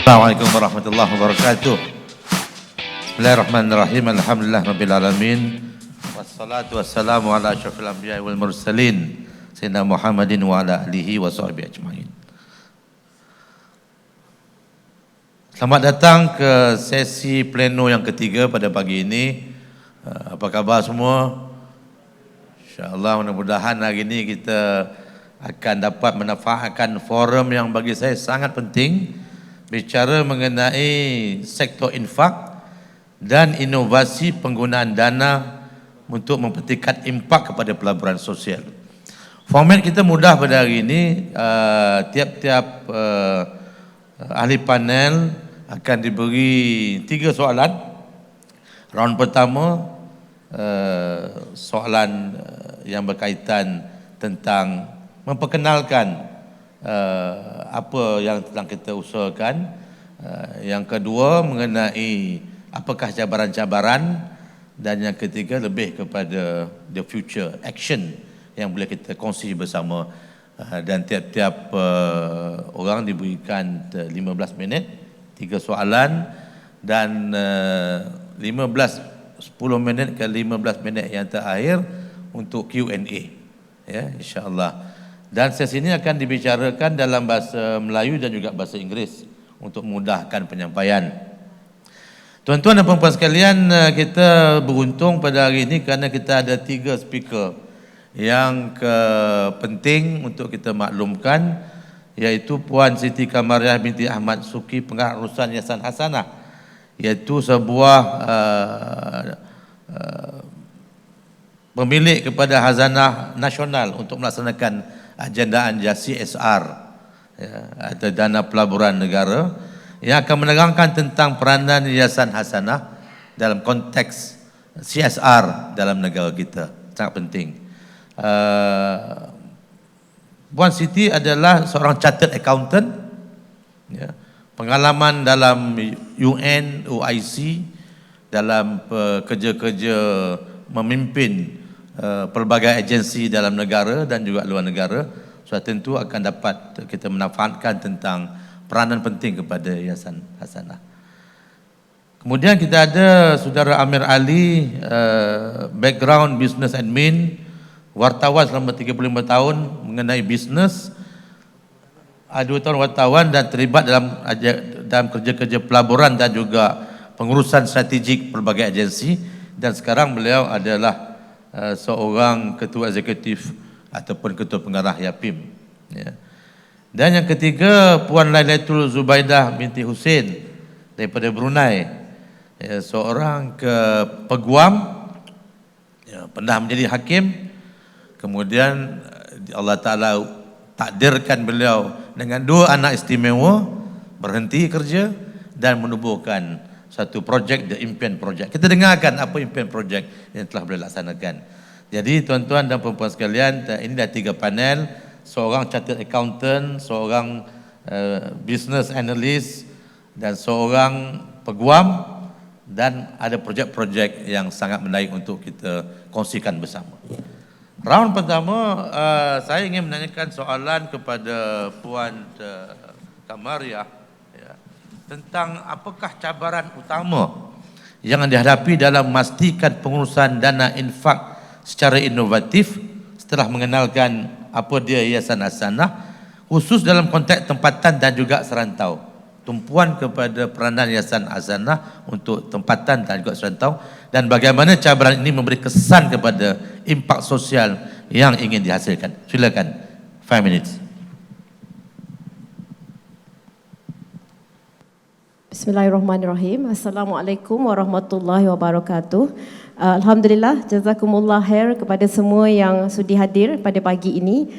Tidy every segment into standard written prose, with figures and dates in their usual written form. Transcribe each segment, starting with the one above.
Assalamualaikum warahmatullahi wabarakatuh. Bismillahirrahmanirrahim. Alhamdulillah rabbil alamin. Wassalatu wassalamu ala asyrafil anbiya'i wal mursalin sayyidina Muhammadin wa ala alihi wa sahbihi ajma'in. Selamat datang ke sesi pleno yang ketiga pada pagi ini. Apa khabar semua? InsyaAllah mudah-mudahan hari ini kita akan dapat memanfaatkan forum yang bagi saya sangat penting, bicara mengenai sektor infak dan inovasi penggunaan dana untuk memperhatikan impak kepada pelaburan sosial. Format kita mudah pada hari ini, tiap-tiap ahli panel akan diberi 3 soalan. Round pertama, soalan yang berkaitan tentang memperkenalkan apa yang telah kita usahakan. Yang kedua mengenai apakah cabaran-cabaran, dan yang ketiga lebih kepada the future action yang boleh kita kongsi bersama. Dan tiap-tiap orang diberikan 15 minit, 3 soalan, dan 10 minit ke 15 minit yang terakhir untuk Q&A, ya, insya-Allah. Dan sesi ini akan dibicarakan dalam bahasa Melayu dan juga bahasa Inggeris untuk memudahkan penyampaian. Tuan-tuan dan puan-puan sekalian, kita beruntung pada hari ini kerana kita ada 3 speaker yang penting untuk kita maklumkan, iaitu Puan Siti Kamariah binti Ahmad Suki, Pengarah Urusan Yayasan Hasanah, iaitu sebuah pemilik kepada Hazanah Nasional untuk melaksanakan agendaan CSR, ya, atau dana pelaburan negara, yang akan menerangkan tentang peranan Yayasan Hasanah dalam konteks CSR dalam negara kita. Sangat penting. Puan Siti adalah seorang chartered accountant, ya, pengalaman dalam UN, OIC, dalam kerja-kerja memimpin pelbagai agensi dalam negara dan juga luar negara. So tentu akan dapat kita memanfaatkan tentang peranan penting kepada Yayasan Hasanah. Kemudian kita ada saudara Amir Ali, background business admin, wartawan selama 35 tahun mengenai bisnes, 2 tahun wartawan dan terlibat dalam kerja-kerja pelaburan dan juga pengurusan strategik pelbagai agensi, dan sekarang beliau adalah seorang ketua eksekutif ataupun ketua pengarah YAPIM, ya. Dan yang ketiga, Puan Lailatul Zubaidah binti Hussein daripada Brunei, ya, seorang peguam, ya, pernah menjadi hakim, kemudian Allah Ta'ala takdirkan beliau dengan 2 anak istimewa, berhenti kerja dan menubuhkan satu projek, The Impian Project. Kita dengarkan apa Impian Project yang telah beliau laksanakan. Jadi tuan-tuan dan perempuan sekalian, ini dah 3 panel, seorang chartered accountant, seorang business analyst, dan seorang peguam, dan ada projek-projek yang sangat menarik untuk kita kongsikan bersama. Round pertama, saya ingin menanyakan soalan kepada Puan Kamariah, ya, tentang apakah cabaran utama yang dihadapi dalam memastikan pengurusan dana infak secara inovatif setelah mengenalkan apa dia Yayasan Hasanah, khusus dalam konteks tempatan dan juga serantau. Tumpuan kepada peranan Yayasan Hasanah untuk tempatan dan juga serantau, dan bagaimana cabaran ini memberi kesan kepada impak sosial yang ingin dihasilkan. Silakan, 5 minutes. Bismillahirrahmanirrahim. Assalamualaikum warahmatullahi wabarakatuh. Alhamdulillah, jazakumullah khair kepada semua yang sudi hadir pada pagi ini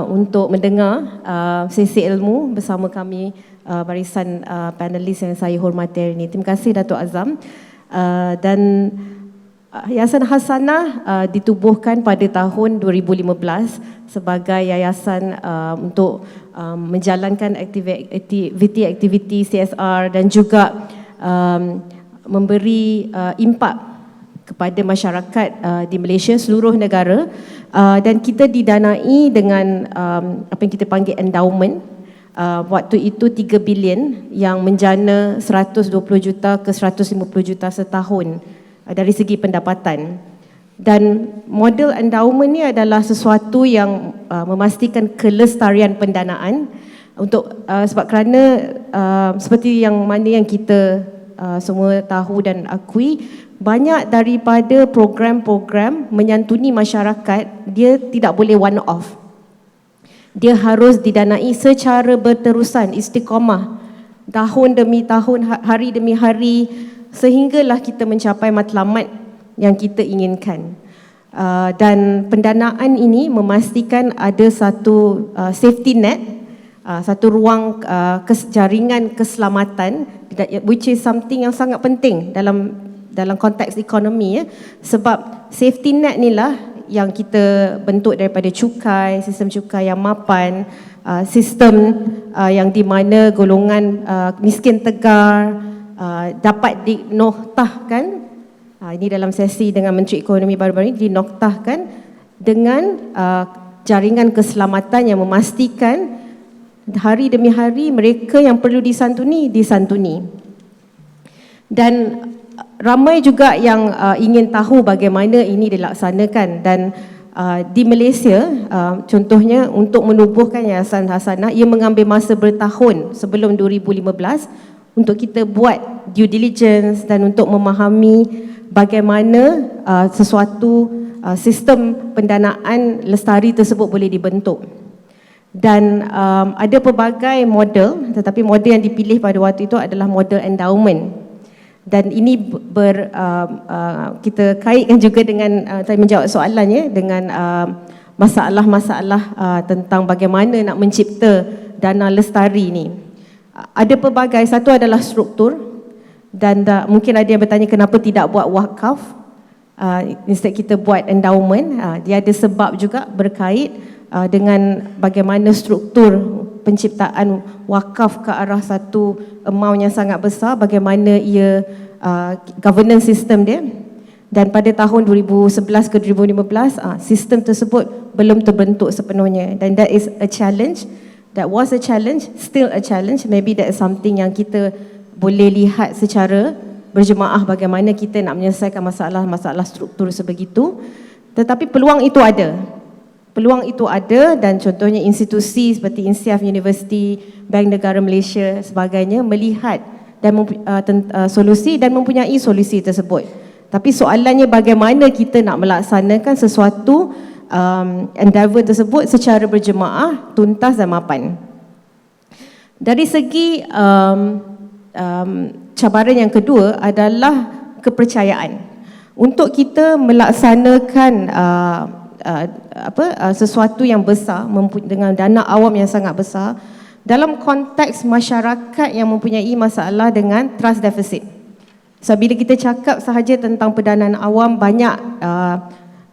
untuk mendengar sesi ilmu bersama kami, barisan panelis yang saya hormati hari ini. Terima kasih Datuk Azam. Dan Yayasan Hasanah ditubuhkan pada tahun 2015 sebagai yayasan untuk menjalankan aktiviti CSR dan juga memberi impak kepada masyarakat di Malaysia, seluruh negara, dan kita didanai dengan apa yang kita panggil endowment Waktu itu 3 bilion yang menjana 120 juta ke 150 juta setahun dari segi pendapatan. Dan model endowment ni adalah sesuatu yang memastikan kelestarian pendanaan untuk sebab kerana seperti yang mana yang kita semua tahu dan akui, banyak daripada program-program menyantuni masyarakat dia tidak boleh one off. Dia harus didanai secara berterusan, istiqamah, tahun demi tahun, hari demi hari, sehinggalah kita mencapai matlamat yang kita inginkan. Dan pendanaan ini memastikan ada satu safety net, satu ruang jaringan keselamatan, which is something yang sangat penting dalam konteks ekonomi, ya. Sebab safety net ni lah yang kita bentuk daripada cukai, sistem cukai yang mapan, sistem yang di mana golongan miskin tegar dapat dinoktahkan. Ini dalam sesi dengan Menteri Ekonomi baru-baru ini dinoktahkan dengan jaringan keselamatan yang memastikan hari demi hari mereka yang perlu disantuni. Dan ramai juga yang ingin tahu bagaimana ini dilaksanakan. Dan di Malaysia, contohnya untuk menubuhkan Yayasan Hasanah, ia mengambil masa bertahun sebelum 2015 untuk kita buat due diligence dan untuk memahami bagaimana sesuatu sistem pendanaan lestari tersebut boleh dibentuk. Dan ada pelbagai model, tetapi model yang dipilih pada waktu itu adalah model endowment. Dan ini kita kaitkan juga dengan saya menjawab soalannya dengan masalah-masalah tentang bagaimana nak mencipta dana lestari ni. Ada pelbagai, satu adalah struktur. Dan mungkin ada yang bertanya kenapa tidak buat wakaf, instead kita buat endowment. Dia ada sebab juga berkait dengan bagaimana struktur penciptaan wakaf ke arah satu amount yang sangat besar, bagaimana ia governance system dia. Dan pada tahun 2011 ke 2015 sistem tersebut belum terbentuk sepenuhnya, dan that is a challenge. That was a challenge, still a challenge. Maybe that is something yang kita boleh lihat secara berjemaah bagaimana kita nak menyelesaikan masalah-masalah struktur sebegitu. Tetapi peluang itu ada. Peluang itu ada, dan contohnya institusi seperti INSIAF University, Bank Negara Malaysia sebagainya melihat dan solusi dan mempunyai solusi tersebut. Tapi soalannya bagaimana kita nak melaksanakan sesuatu endeavour tersebut secara berjemaah, tuntas dan mapan. Dari segi cabaran yang kedua adalah kepercayaan. Untuk kita melaksanakan sesuatu yang besar dengan dana awam yang sangat besar dalam konteks masyarakat yang mempunyai masalah dengan trust deficit. So bila kita cakap sahaja tentang pendanaan awam, banyak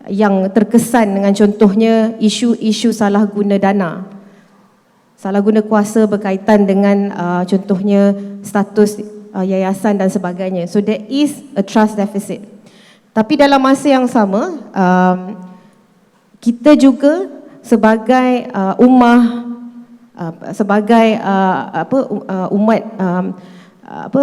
yang terkesan dengan contohnya isu-isu salah guna dana, salah guna kuasa berkaitan dengan contohnya status yayasan dan sebagainya. So there is a trust deficit. Tapi dalam masa yang sama, kita juga sebagai umat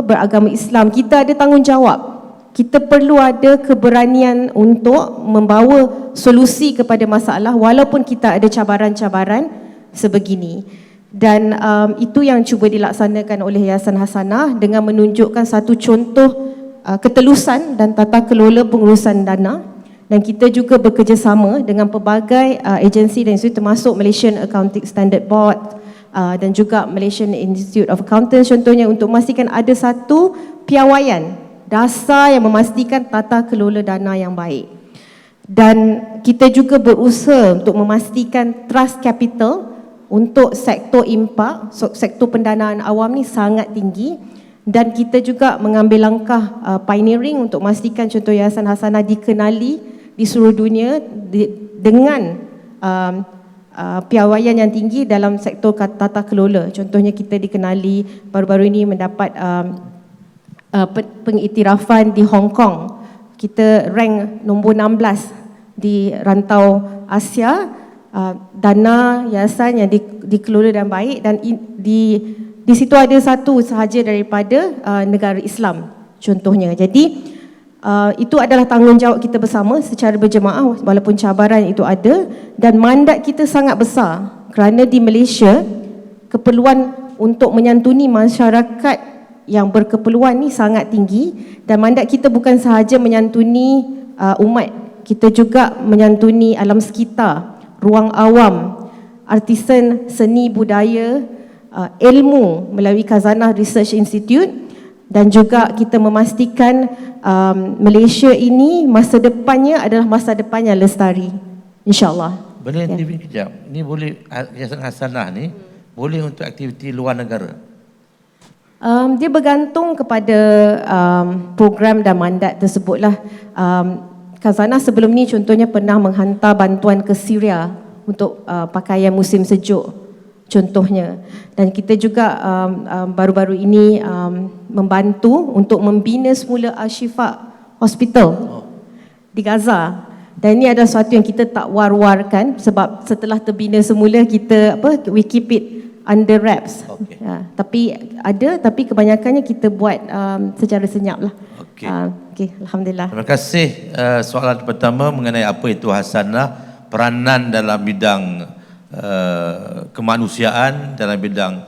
beragama Islam, kita ada tanggungjawab. Kita perlu ada keberanian untuk membawa solusi kepada masalah walaupun kita ada cabaran-cabaran sebegini. Dan itu yang cuba dilaksanakan oleh Yayasan Hasanah dengan menunjukkan satu contoh ketelusan dan tata kelola pengurusan dana. Dan kita juga bekerjasama dengan pelbagai agensi dan institusi termasuk Malaysian Accounting Standard Board dan juga Malaysian Institute of Accountants contohnya, untuk memastikan ada satu piawaian dasar yang memastikan tata kelola dana yang baik. Dan kita juga berusaha untuk memastikan trust capital untuk sektor impak, sektor pendanaan awam ni sangat tinggi. Dan kita juga mengambil langkah pioneering untuk memastikan contoh Yayasan Hasanah dikenali di seluruh dunia dengan piawaian yang tinggi dalam sektor tata kelola. Contohnya kita dikenali baru-baru ini mendapat pengiktirafan di Hong Kong. Kita rank nombor 16 di rantau Asia dana yayasan yang dikelola dengan baik, dan di situ ada satu sahaja daripada negara Islam contohnya. Jadi itu adalah tanggungjawab kita bersama secara berjemaah walaupun cabaran itu ada, dan mandat kita sangat besar kerana di Malaysia keperluan untuk menyantuni masyarakat yang berkeperluan ni sangat tinggi, dan mandat kita bukan sahaja menyantuni umat, kita juga menyantuni alam sekitar, ruang awam, artisan seni budaya, ilmu melalui Khazanah Research Institute, dan juga kita memastikan Malaysia ini masa depannya adalah masa depan yang lestari, insyaAllah. Boleh TV kejap. Ni boleh Yayasan Hasanah ni boleh untuk aktiviti luar negara. Dia bergantung kepada program dan mandat tersebutlah. Khazanah sebelum ni contohnya pernah menghantar bantuan ke Syria untuk pakaian musim sejuk contohnya, dan kita juga baru-baru ini membantu untuk membina semula Al-Shifa Hospital di Gaza, dan ini adalah sesuatu yang kita tak war-warkan sebab setelah terbina semula kita we keep it under wraps. Okay. Tapi kebanyakannya kita buat secara senyap lah. Okey. Okay, alhamdulillah. Terima kasih. Soalan pertama mengenai apa itu Hasanah, peranan dalam bidang kemanusiaan, dalam bidang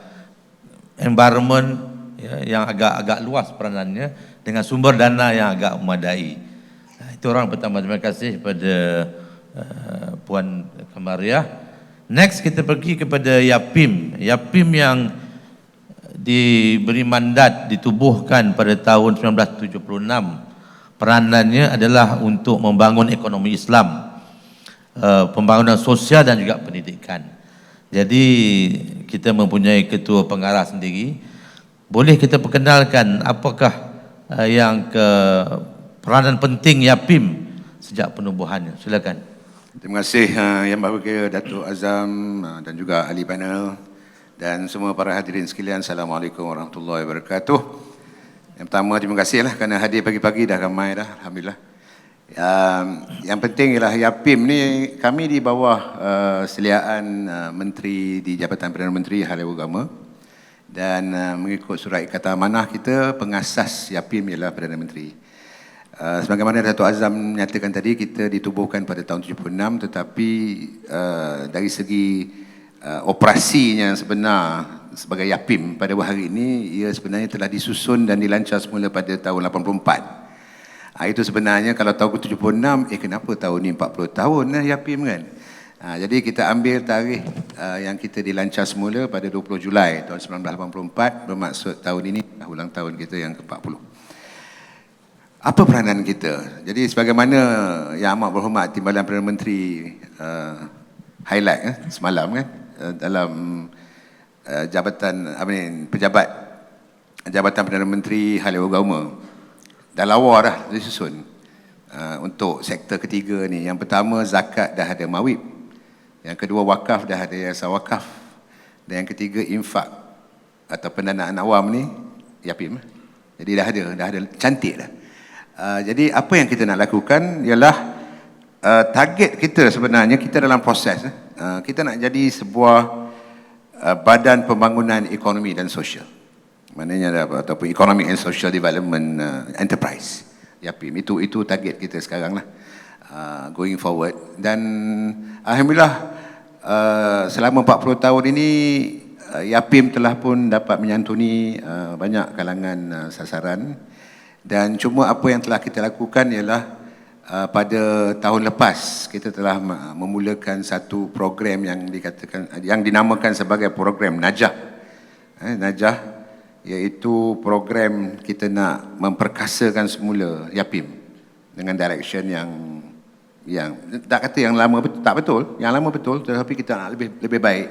environment yang agak luas peranannya dengan sumber dana yang agak memadai. Itu orang pertama. Terima kasih kepada Puan Kamariah. Next kita pergi kepada Yapim. Yapim yang diberi mandat ditubuhkan pada tahun 1976. Peranannya adalah untuk membangun ekonomi Islam, pembangunan sosial dan juga pendidikan. Jadi kita mempunyai ketua pengarah sendiri. Boleh kita perkenalkan apakah yang peranan penting Yapim sejak penubuhannya? Silakan. Terima kasih Yang Berbahagia Datuk Azam dan juga ahli panel dan semua para hadirin sekalian. Assalamualaikum warahmatullahi wabarakatuh. Yang pertama, terima kasihlah kerana hadir pagi-pagi, dah ramai dah, alhamdulillah. Yang penting ialah Yapim ni kami di bawah seliaan Menteri di Jabatan Perdana Menteri Hal Agama, dan mengikut surat ikatan amanah kita, pengasas Yapim ialah Perdana Menteri. Sebagaimana Datuk Azam menyatakan tadi, kita ditubuhkan pada tahun 76, tetapi dari segi operasinya sebenar sebagai Yapim pada hari ini, ia sebenarnya telah disusun dan dilancar semula pada tahun 84. Itu sebenarnya kalau tahun 76, kenapa tahun ni 40 tahun Yapim kan? Jadi kita ambil tarikh yang kita dilancar semula pada 20 Julai tahun 1984, bermaksud tahun ini ulang tahun kita yang ke-40. Apa peranan kita? Jadi sebagaimana Yang Amat Berhormat Timbalan Perdana Menteri highlight semalam dalam pejabat Jabatan Perdana Menteri Hal Agama, dah lawa dah disusun untuk sektor ketiga ni. Yang pertama, zakat dah ada mawib. Yang kedua, wakaf dah ada yayasan wakaf. Dan yang ketiga, infak atau pendanaan awam ni Yapim. Jadi dah ada cantik dah. Jadi apa yang kita nak lakukan ialah target kita sebenarnya, kita dalam proses kita nak jadi sebuah Badan Pembangunan Ekonomi dan Sosial, maknanya ataupun Economic and Social Development Enterprise, Yapim. Itu target kita sekarang lah, going forward. Dan alhamdulillah selama 40 tahun ini Yapim telah pun dapat menyantuni banyak kalangan sasaran. Dan cuma apa yang telah kita lakukan ialah pada tahun lepas kita telah memulakan satu program yang dinamakan sebagai program Najah. Najah iaitu program kita nak memperkasakan semula Yapim dengan direction yang tak kata yang lama tak betul, yang lama betul, tetapi kita nak lebih baik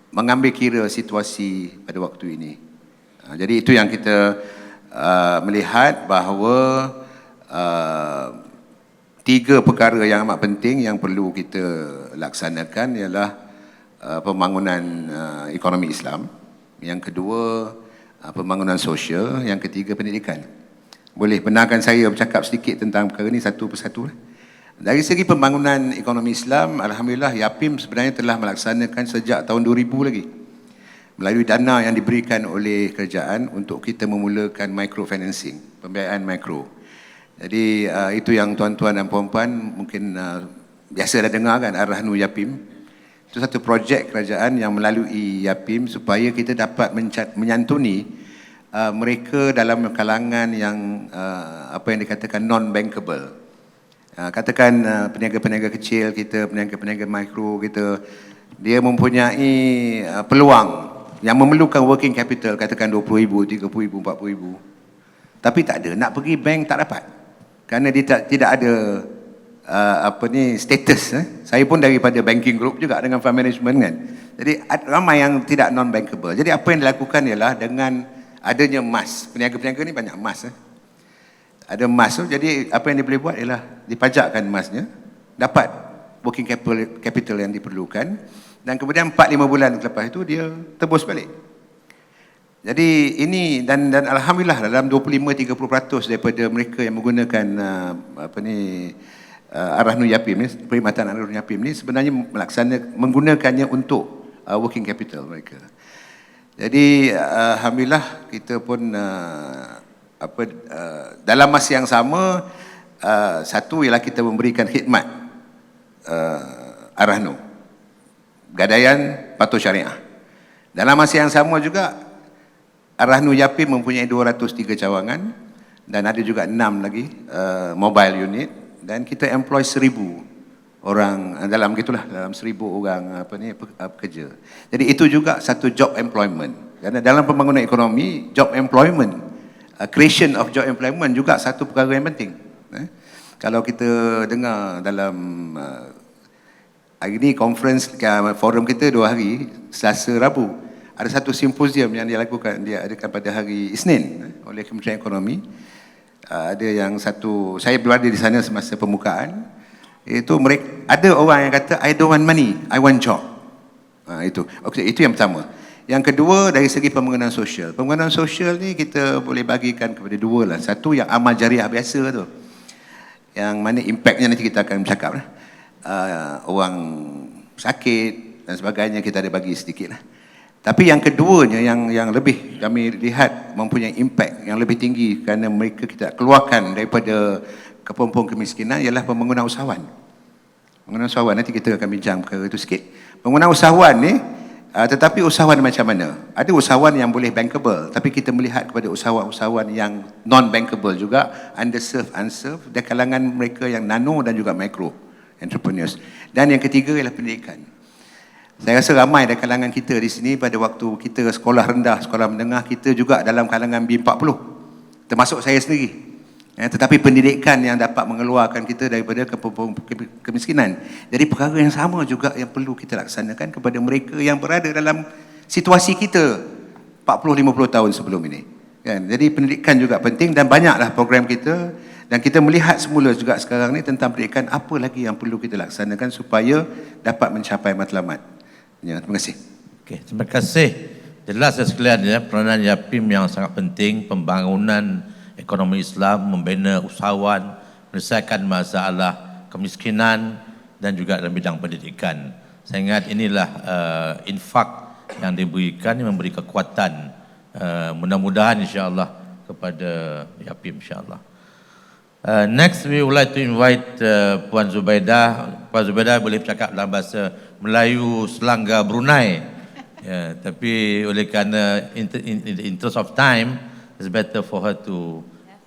mengambil kira situasi pada waktu ini. Jadi itu yang kita melihat bahawa 3 perkara yang amat penting yang perlu kita laksanakan ialah pembangunan ekonomi Islam, yang kedua pembangunan sosial, yang ketiga pendidikan. Boleh benarkan saya bercakap sedikit tentang perkara ini satu persatu? Dari segi pembangunan ekonomi Islam, alhamdulillah YAPIM sebenarnya telah melaksanakan sejak tahun 2000 lagi. Melalui dana yang diberikan oleh kerajaan untuk kita memulakan microfinancing, pembiayaan mikro. Jadi itu yang tuan-tuan dan puan-puan mungkin biasa dah dengar kan, Ar-Rahnu YAPIM. Itu satu projek kerajaan yang melalui YAPIM supaya kita dapat menyantuni mereka dalam kalangan yang apa yang dikatakan non-bankable. Katakan peniaga-peniaga kecil kita, peniaga-peniaga mikro kita, dia mempunyai peluang yang memerlukan working capital, katakan 20,000, 30,000, 40,000. Tapi tak ada, nak pergi bank tak dapat. Kerana dia tidak ada status. Saya pun daripada banking group juga dengan fund management kan. Jadi ramai yang tidak non-bankable. Jadi apa yang dilakukan ialah dengan adanya emas. Peniaga-peniaga ni banyak emas. Ada emas tu, jadi apa yang dia boleh buat ialah dipajakkan emasnya, dapat working capital yang diperlukan, dan kemudian 4-5 bulan lepas itu dia tebus balik. Jadi ini dan alhamdulillah dalam 25-30% daripada mereka yang menggunakan Ar-Rahnu YAPIM ni, perkhidmatan Ar-Rahnu YAPIM ni sebenarnya menggunakannya untuk working capital mereka. Jadi alhamdulillah kita pun dalam masa yang sama, satu ialah kita memberikan khidmat Ar-Rahnu, gadaian patuh syariah. Dalam masa yang sama juga Ar-Rahnu YAPIM mempunyai 203 cawangan dan ada juga 6 lagi mobile unit, dan kita employ 1,000 orang dalam 1,000 orang pekerja. Jadi itu juga satu job employment. Kerana dalam pembangunan ekonomi, job employment, creation of job employment juga satu perkara yang penting. Kalau kita dengar dalam hari ini conference forum kita 2 hari, Selasa, Rabu, ada satu simposium yang dia adakan pada hari Isnin oleh Kementerian Ekonomi. Ada yang satu, saya berada di sana semasa pembukaan. Itu mereka, ada orang yang kata I don't want money, I want job. Itu yang pertama. Yang kedua, dari segi pembangunan sosial. Pembangunan sosial ni kita boleh bagikan kepada dua lah. Satu yang amal jariah biasa tu, yang mana impactnya nanti kita akan bercakap lah. Orang sakit dan sebagainya kita ada bagi sedikit lah. Tapi yang keduanya yang lebih kami lihat mempunyai impact yang lebih tinggi kerana mereka kita keluarkan daripada kepompong kemiskinan ialah pembangunan usahawan. Pembangunan usahawan, nanti kita akan bincang perkara itu sikit. Pembangunan usahawan ni, tetapi usahawan macam mana? Ada usahawan yang boleh bankable, tapi kita melihat kepada usahawan-usahawan yang non-bankable juga, underserved, unserved, dan kalangan mereka yang nano dan juga micro entrepreneurs. Dan yang ketiga ialah pendidikan. Saya rasa ramai dari kalangan kita di sini pada waktu kita sekolah rendah, sekolah menengah, kita juga dalam kalangan B40, termasuk saya sendiri. Tetapi pendidikan yang dapat mengeluarkan kita daripada kemiskinan. Jadi perkara yang sama juga yang perlu kita laksanakan kepada mereka yang berada dalam situasi kita 40-50 tahun sebelum ini. Jadi pendidikan juga penting dan banyaklah program kita, dan kita melihat semula juga sekarang ni tentang pendidikan apa lagi yang perlu kita laksanakan supaya dapat mencapai matlamat. Terima kasih. Okey, terima kasih. Jelas sekalian ya, peranan YAPIM yang sangat penting, pembangunan ekonomi Islam, membina usahawan, menyelesaikan masalah kemiskinan dan juga dalam bidang pendidikan. Saya ingat inilah infak yang diberikan yang memberi kekuatan mudah-mudahan insya-Allah kepada YAPIM insya-Allah. Next we would like to invite Puan Zubaidah. Puan Zubaidah boleh bercakap dalam bahasa Melayu Selangor Brunei. Tapi oleh kerana in the interest of time, it's better for her to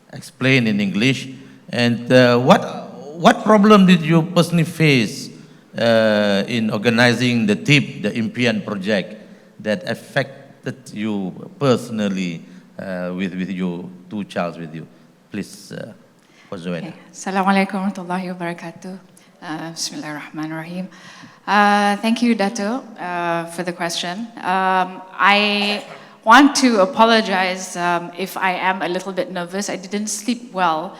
explain in English. And what problem did you personally face in organizing the TIP, the impian project, that affected you personally with your 2 children with you? Please, Okay. Assalamualaikum warahmatullahi wabarakatuh. Bismillahirrahmanirrahim. Thank you, Dato, for the question. I want to apologize if I am a little bit nervous. I didn't sleep well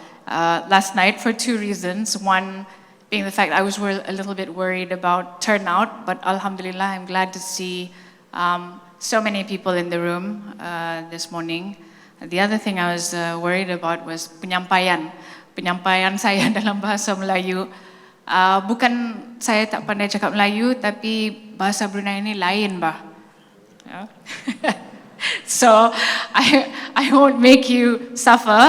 last night for 2 reasons. One being the fact I was a little bit worried about turnout, but alhamdulillah, I'm glad to see so many people in the room this morning. The other thing I was worried about was penyampaian saya dalam bahasa Melayu. Bukan saya tak pandai cakap Melayu, tapi bahasa Brunei ini lain, bah. Yeah. So I won't make you suffer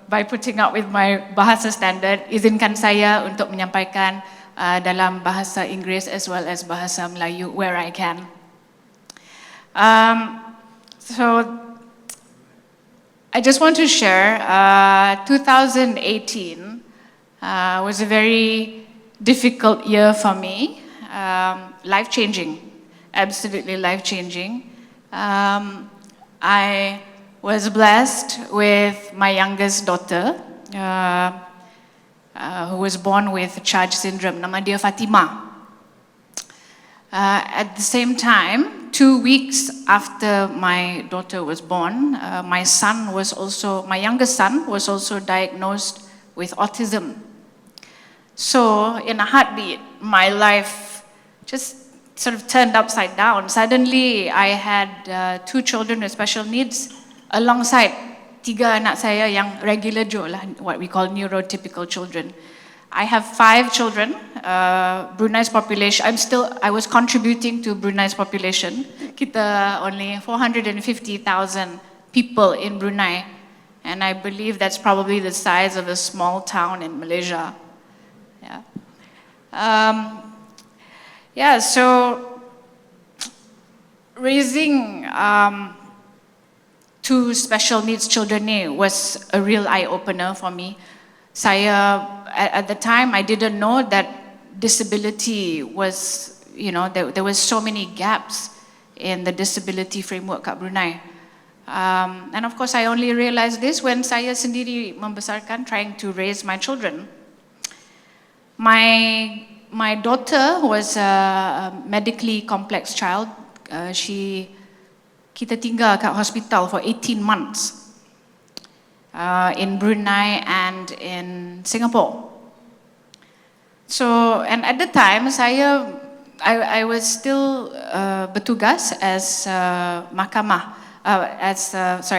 by putting up with my bahasa standard. Izinkan saya untuk menyampaikan dalam bahasa Inggeris as well as bahasa Melayu where I can. So I just want to share 2018 was a very difficult year for me, life-changing, absolutely life-changing. I was blessed with my youngest daughter, who was born with Charge syndrome, nama dia Fatima. At the same time, 2 weeks after my daughter was born, my youngest son was also diagnosed with autism. So in a heartbeat, my life just sort of turned upside down. Suddenly, I had 2 children with special needs alongside 3 anak saya yang regular Joe lah, what we call neurotypical children. I have 5 children. Brunei's population, I was contributing to Brunei's population. Kita only 450,000 people in Brunei, and I believe that's probably the size of a small town in Malaysia. Yeah. So raising 2 special needs children was a real eye-opener for me. At the time, I didn't know that disability was, there was so many gaps in the disability framework kat Brunei. And of course, I only realized this when saya sendiri membesarkan, trying to raise my children. My daughter was a medically complex child. Kita tinggal kat hospital for 18 months in Brunei and in Singapore. So, and at the time, I was still bertugas as mahkamah,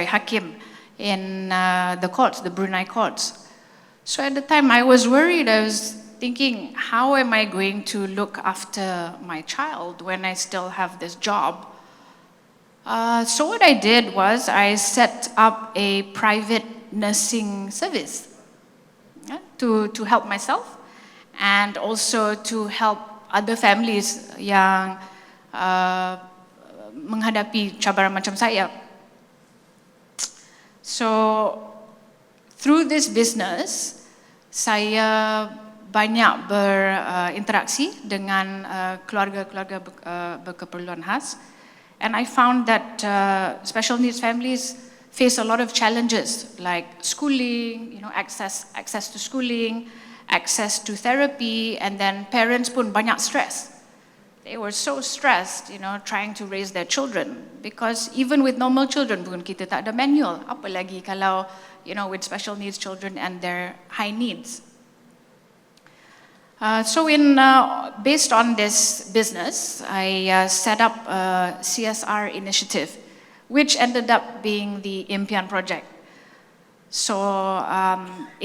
hakim in the courts, the Brunei courts. So at the time, I was worried. I was thinking, how am I going to look after my child when I still have this job? So what I did was I set up a private nursing service to help myself and also to help other families yang menghadapi cabaran macam saya. So through this business, saya banyak berinteraksi dengan keluarga-keluarga berkeperluan khas, and I found that special needs families face a lot of challenges like schooling, access to schooling, access to therapy, and then parents pun banyak stress. They were so stressed, trying to raise their children, because even with normal children pun kita tak ada manual, apalagi kalau with special needs children and their high needs. So based on this business, I set up a CSR initiative, which ended up being the Impian project. So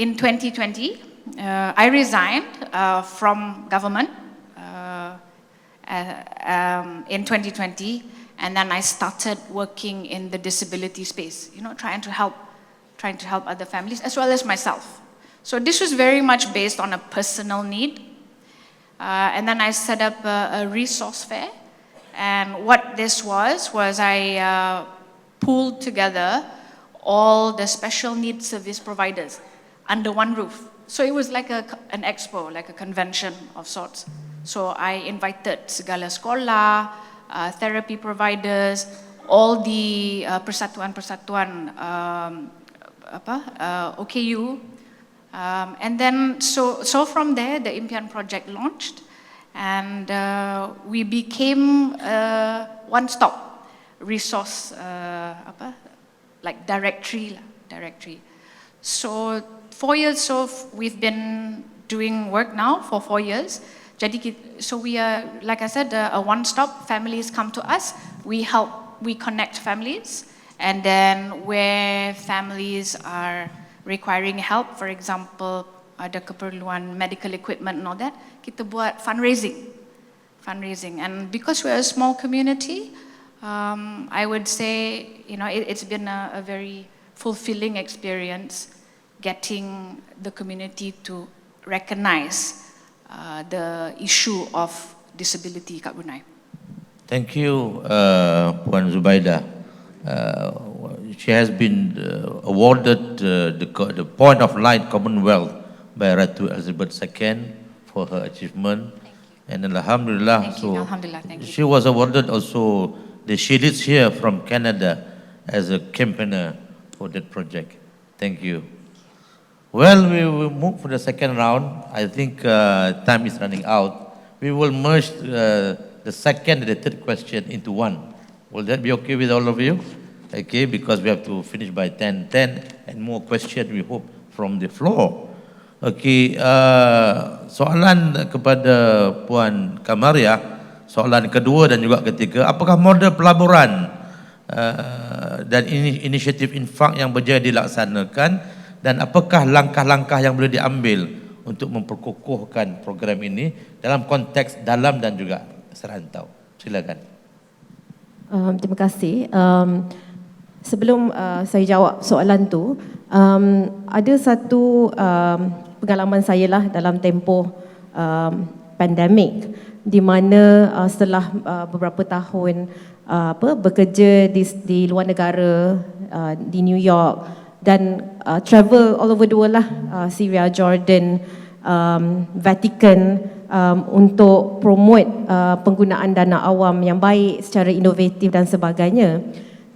in 2020, I resigned from government in 2020, and then I started working in the disability space, trying to help other families as well as myself. So this was very much based on a personal need. And then I set up a resource fair. And what this was I pulled together all the special needs service providers under one roof. So it was like an expo, like a convention of sorts. So I invited segala sekolah, therapy providers, all the persatuan-persatuan OKU. And then, so from there, the Impian project launched, and we became a one-stop resource, like directory. So 4 years, so we've been doing work now for 4 years. So we are, like I said, a one-stop. Families come to us, we connect families, and then where families are requiring help, for example, ada keperluan medical equipment and all that, kita buat fundraising. And because we're a small community, I would say, it's been a very fulfilling experience getting the community to recognize the issue of disability kat Brunei. Thank you, Puan Zubaidah. She has been awarded the Point of Light Commonwealth by Ratu Elizabeth II for her achievement. And Alhamdulillah, Alhamdulillah, thank you. she was awarded also the She Leads Here from Canada as a campaigner for that project. Thank you. Well, we will move for the second round. I think time is running out. We will merge the second and the third question into one. Will that be okay with all of you? Okay, because we have to finish by 10:10 and more questions we hope from the floor. Okay, soalan kepada Puan Kamaria, soalan kedua dan juga ketiga, apakah model pelaburan dan inisiatif infak yang berjaya dilaksanakan dan apakah langkah-langkah yang boleh diambil untuk memperkokohkan program ini dalam konteks dalam dan juga serantau? Silakan. Terima kasih. Sebelum saya jawab soalan tu, ada satu pengalaman saya lah dalam tempoh pandemik, di mana setelah beberapa tahun bekerja di luar negara, di New York dan travel all over the world lah, Syria, Jordan, Vatican, untuk promote penggunaan dana awam yang baik secara inovatif dan sebagainya.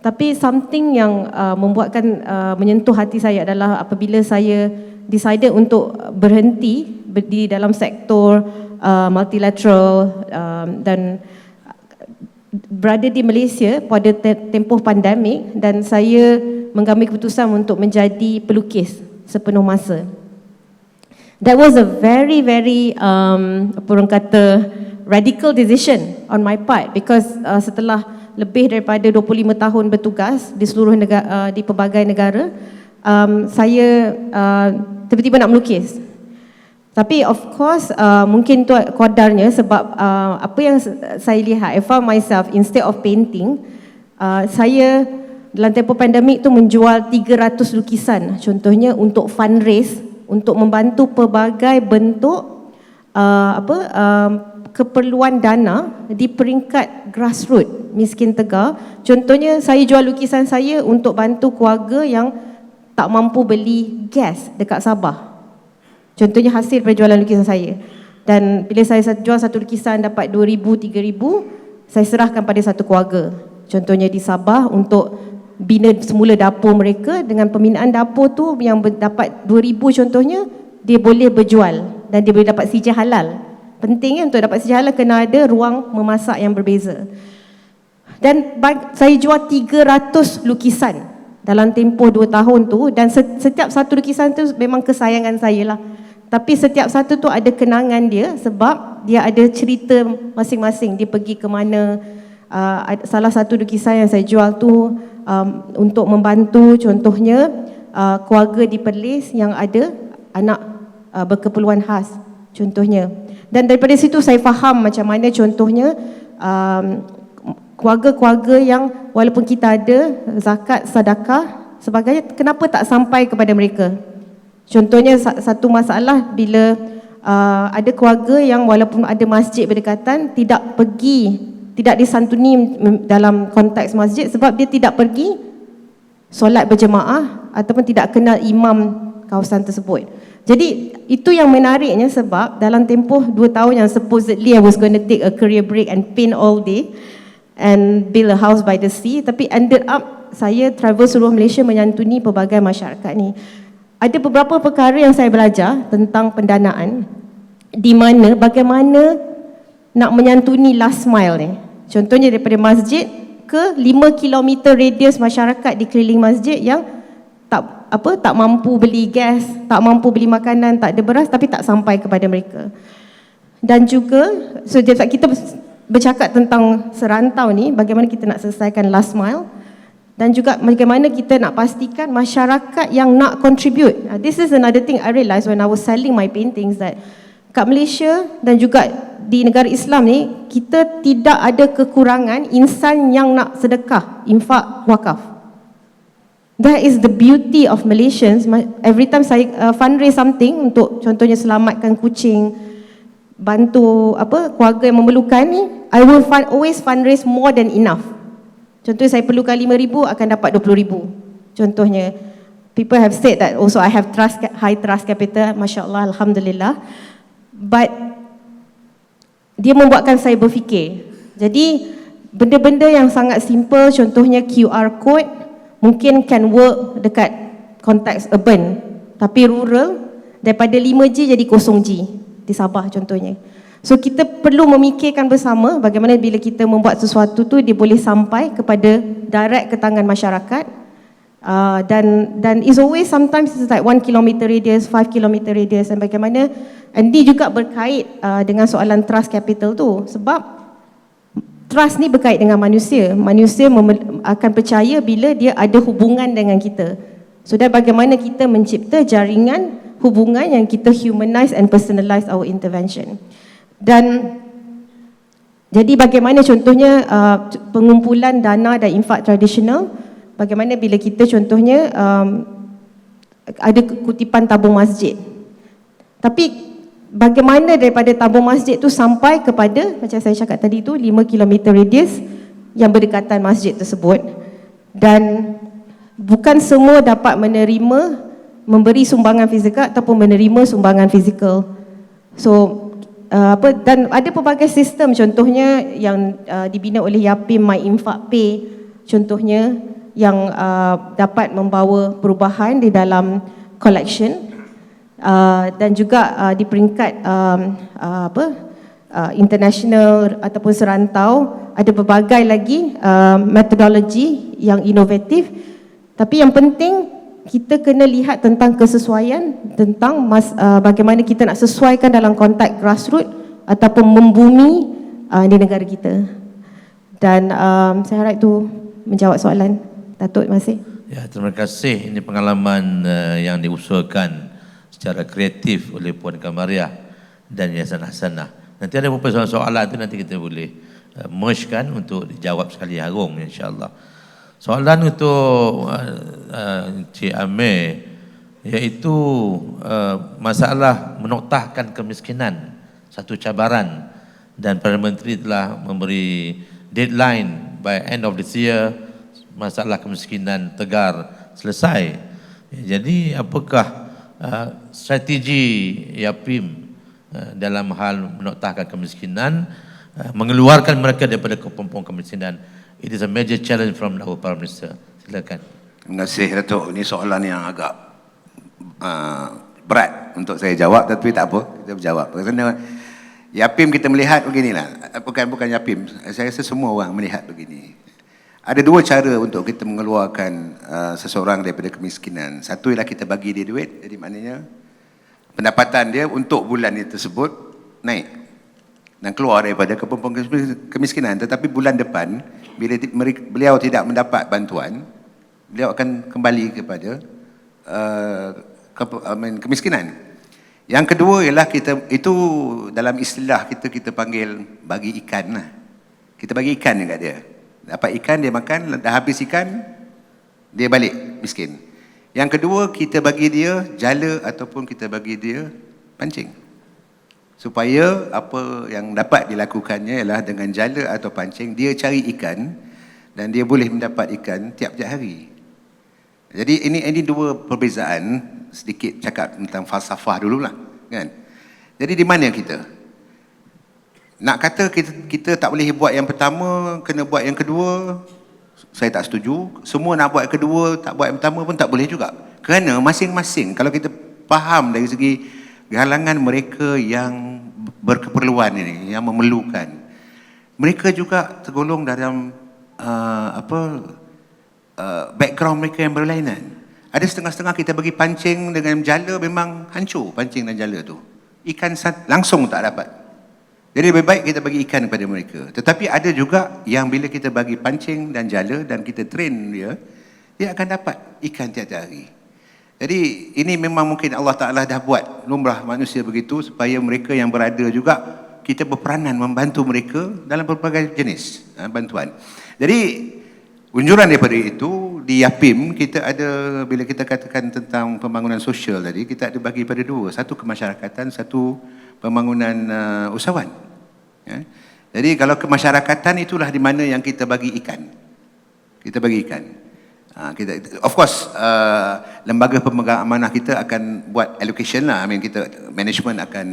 Tapi something yang membuatkan menyentuh hati saya adalah apabila saya decided untuk berhenti di dalam sektor multilateral dan berada di Malaysia pada tempoh pandemik, dan saya mengambil keputusan untuk menjadi pelukis sepenuh masa. That was a very radical decision on my part, because setelah lebih daripada 25 tahun bertugas di seluruh negara, di pelbagai negara, saya tiba-tiba nak melukis. Tapi of course mungkin tu qadarnya, sebab apa yang saya lihat, I found myself instead of painting, saya dalam tempoh pandemik tu menjual 300 lukisan contohnya untuk fundraise, untuk membantu pelbagai bentuk keperluan dana di peringkat grassroots miskin tegar. Contohnya saya jual lukisan saya untuk bantu keluarga yang tak mampu beli gas dekat Sabah. Contohnya hasil perjualan lukisan saya. Dan bila saya jual satu lukisan dapat 2,000, 3,000, saya serahkan pada satu keluarga. Contohnya di Sabah untuk bina semula dapur mereka. Dengan pembinaan dapur tu yang dapat 2,000 contohnya, dia boleh berjual dan dia boleh dapat sijil halal. Pentingnya untuk dapat sijil halal kena ada ruang memasak yang berbeza. Dan saya jual 300 lukisan dalam tempoh 2 tahun tu, dan setiap satu lukisan tu memang kesayangan saya lah. Tapi setiap satu tu ada kenangan dia, sebab dia ada cerita masing-masing. Dia pergi ke mana. Salah satu lukisan yang saya jual tu untuk membantu contohnya keluarga di Perlis yang ada anak berkeperluan khas contohnya. Dan daripada situ saya faham macam mana contohnya keluarga-keluarga yang walaupun kita ada zakat, sedekah sebagainya, kenapa tak sampai kepada mereka. Contohnya satu masalah bila ada keluarga yang walaupun ada masjid berdekatan, tidak disantuni dalam konteks masjid sebab dia tidak pergi solat berjemaah ataupun tidak kenal imam kawasan tersebut. Jadi itu yang menariknya, sebab dalam tempoh 2 tahun yang supposedly I was going to take a career break and paint all day and build a house by the sea, tapi ended up saya travel seluruh Malaysia menyantuni pelbagai masyarakat ni. Ada beberapa perkara yang saya belajar tentang pendanaan, di mana bagaimana nak menyantuni last mile ni. Contohnya daripada masjid ke 5 km radius masyarakat di keliling masjid yang tak mampu beli gas, tak mampu beli makanan, tak ada beras, tapi tak sampai kepada mereka. Dan juga kita bercakap tentang serantau ni, bagaimana kita nak selesaikan last mile. dan juga bagaimana kita nak pastikan masyarakat yang nak contribute. This is another thing I realised when I was selling my paintings, that kat Malaysia dan juga di negara Islam ni, kita tidak ada kekurangan insan yang nak sedekah, infak, wakaf. That is the beauty of Malaysians. Every time saya fundraise something untuk contohnya selamatkan kucing, bantu keluarga yang memerlukan ni, I will always fundraise more than enough. Contohnya saya perlukan 5,000, akan dapat 20,000. Contohnya, people have said that also I have high trust capital, Masya Allah, Alhamdulillah. But dia membuatkan saya berfikir. Jadi benda-benda yang sangat simple, contohnya QR code, mungkin can work dekat konteks urban, tapi rural daripada 5G jadi 0G di Sabah contohnya. So kita perlu memikirkan bersama bagaimana bila kita membuat sesuatu tu dia boleh sampai kepada direct ke tangan masyarakat. Dan is always sometimes it's like 1 kilometer radius, 5 kilometer radius, dan bagaimana, and dia juga berkait dengan soalan trust capital tu, sebab trust ni berkait dengan manusia. Manusia akan percaya bila dia ada hubungan dengan kita. So dan bagaimana kita mencipta jaringan hubungan yang kita humanize and personalize our intervention. Dan jadi bagaimana contohnya pengumpulan dana dan infak tradisional, bagaimana bila kita contohnya ada kutipan tabung masjid. Tapi bagaimana daripada tabung masjid tu sampai kepada, macam saya cakap tadi tu, 5 km radius yang berdekatan masjid tersebut. Dan bukan semua dapat memberi sumbangan fizikal ataupun menerima sumbangan fizikal. So dan ada pelbagai sistem, contohnya yang dibina oleh Yapim, My Infak Pay contohnya, yang dapat membawa perubahan di dalam collection. Dan juga di peringkat international ataupun serantau, ada berbagai lagi metodologi yang inovatif. Tapi yang penting kita kena lihat tentang kesesuaian, tentang bagaimana kita nak sesuaikan dalam konteks grassroots ataupun membumi di negara kita. Dan saya harap itu menjawab soalan Datuk. Terima kasih. Ya, terima kasih. Ini pengalaman yang diusulkan secara kreatif oleh Puan Kamariah dan Yayasan Hasanah. Nanti ada beberapa soalan tu nanti kita boleh mergekan untuk dijawab sekali harum, insya-Allah. Soalan untuk Encik Amir, iaitu masalah menoktahkan kemiskinan, satu cabaran, dan Perdana Menteri telah memberi deadline by end of this year masalah kemiskinan tegar selesai. Jadi apakah strategi Yapim dalam hal menoktahkan kemiskinan, mengeluarkan mereka daripada kepompong kemiskinan? It is a major challenge from our Prime Minister. Silakan. Terima kasih Datuk. Ini soalan yang agak berat untuk saya jawab, tapi tak apa, kita berjawab. Kerana Yapim kita melihat beginilah, bukan Yapim, saya rasa semua orang melihat begini. Ada dua cara untuk kita mengeluarkan seseorang daripada kemiskinan. Satu ialah kita bagi dia duit, jadi maknanya pendapatan dia untuk bulan itu tersebut naik dan keluar daripada kepompong kemiskinan. Tetapi bulan depan, bila beliau tidak mendapat bantuan, beliau akan kembali kepada kemiskinan. Yang kedua ialah itu dalam istilah kita panggil bagi ikan lah. Kita bagi ikan dekat dia. Dapat ikan, dia makan, dah habis ikan, dia balik miskin. Yang kedua, kita bagi dia jala ataupun kita bagi dia pancing. Supaya apa yang dapat dilakukannya ialah dengan jala atau pancing, dia cari ikan dan dia boleh mendapat ikan tiap-tiap hari. Jadi ini dua perbezaan, sedikit cakap tentang falsafah dululah, kan? Jadi di mana kita? Nak kata kita tak boleh buat yang pertama, kena buat yang kedua, saya tak setuju. Semua nak buat kedua, tak buat yang pertama pun tak boleh juga. Kerana masing-masing, kalau kita faham dari segi galangan mereka yang berkeperluan ini, yang memerlukan, mereka juga tergolong dalam background mereka yang berlainan. Ada setengah-setengah kita bagi pancing dengan jala, memang hancur pancing dan jala tu. Ikan langsung tak dapat. Jadi lebih baik kita bagi ikan kepada mereka. Tetapi ada juga yang bila kita bagi pancing dan jala dan kita train dia, dia akan dapat ikan tiap-tiap hari. Jadi ini memang mungkin Allah Ta'ala dah buat lumrah manusia begitu supaya mereka yang berada juga kita berperanan membantu mereka dalam berbagai jenis bantuan. Jadi unjuran daripada itu di Yapim kita ada, bila kita katakan tentang pembangunan sosial tadi, kita ada bagi pada dua, satu kemasyarakatan, satu pembangunan usahawan. Ya. Jadi kalau kemasyarakatan itulah di mana yang kita bagi ikan. Kita bagi ikan. Kita, of course, lembaga pemegang amanah kita akan buat allocation lah. Kita management akan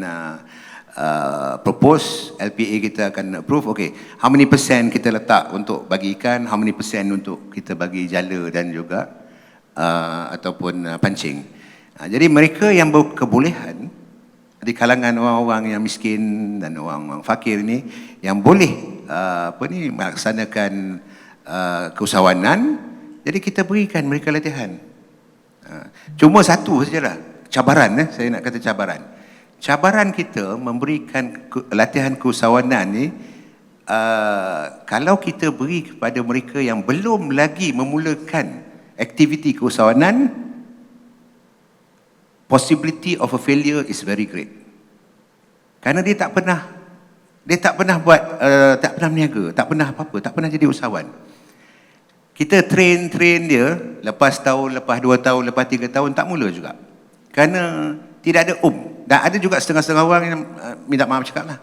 propose, LPA kita akan approve. Okay, how many percent kita letak untuk bagi ikan, how many percent untuk kita bagi jala dan juga ataupun pancing. Jadi mereka yang berkebolehan di kalangan orang-orang yang miskin dan orang-orang fakir ni yang boleh melaksanakan keusahawanan, jadi kita berikan mereka latihan. Cuma satu sajalah cabaran, saya nak kata cabaran. Cabaran kita memberikan latihan keusahawanan ni, kalau kita beri kepada mereka yang belum lagi memulakan aktiviti keusahawanan, possibility of a failure is very great. Kerana dia tak pernah buat, tak pernah meniaga, tak pernah apa-apa, tak pernah jadi usahawan. Kita train dia, lepas tahun, lepas 2 tahun, lepas 3 tahun, tak mula juga. Kerana tidak ada Dan ada juga setengah-setengah orang yang minta maaf cakap lah.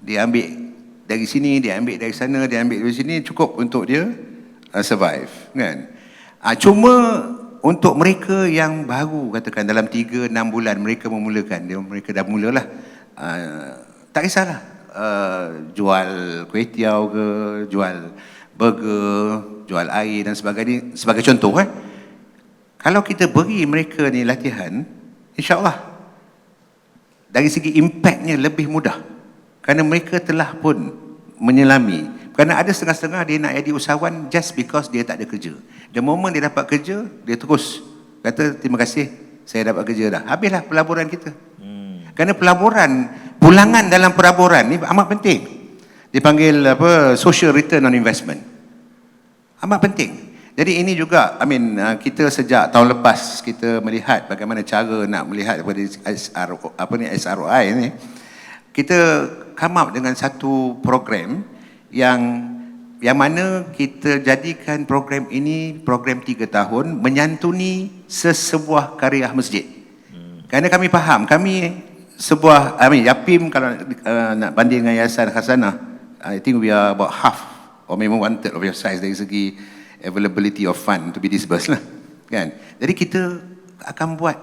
Dia ambil dari sini, dia ambil dari sana, dia ambil dari sini, cukup untuk dia survive. Kan? Cuma untuk mereka yang baru, katakan dalam 3-6 bulan mereka memulakan, mereka dah mulalah. Tak kisahlah. Jual kuih tiaw ke, jual burger, jual air dan sebagainya, sebagai contoh. Kalau kita beri mereka ni latihan, insya-Allah dari segi impaknya lebih mudah. Kerana mereka telah pun menyelami. Kerana ada setengah-setengah dia nak jadi usahawan just because dia tak ada kerja. The moment dia dapat kerja, dia terus kata terima kasih, saya dapat kerja dah. Habislah pelaburan kita. Kerana pelaburan, pulangan dalam pelaburan ni amat penting. Dipanggil social return on investment. Amat penting. Jadi ini juga, kita sejak tahun lepas kita melihat bagaimana cara nak melihat daripada SROI ni, kita come up dengan satu program yang mana kita jadikan program ini program 3 tahun menyantuni sesebuah karya masjid. Kerana kami faham, kami sebuah Yapim kalau nak banding dengan Yayasan Khazanah, I think we are about half or memang 1/3 of your size dari segi availability of fund to be disbursed lah, kan? Jadi kita akan buat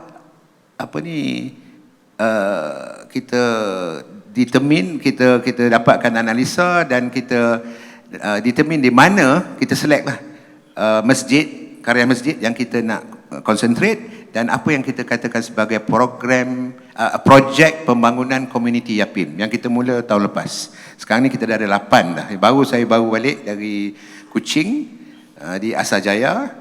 kita determine, kita dapatkan analisa dan kita determine di mana kita select lah masjid, karya masjid yang kita nak concentrate dan apa yang kita katakan sebagai program projek pembangunan komuniti Yapim yang kita mula tahun lepas. Sekarang ni kita dah ada 8 dah. Saya baru balik dari Kuching, di Asajaya,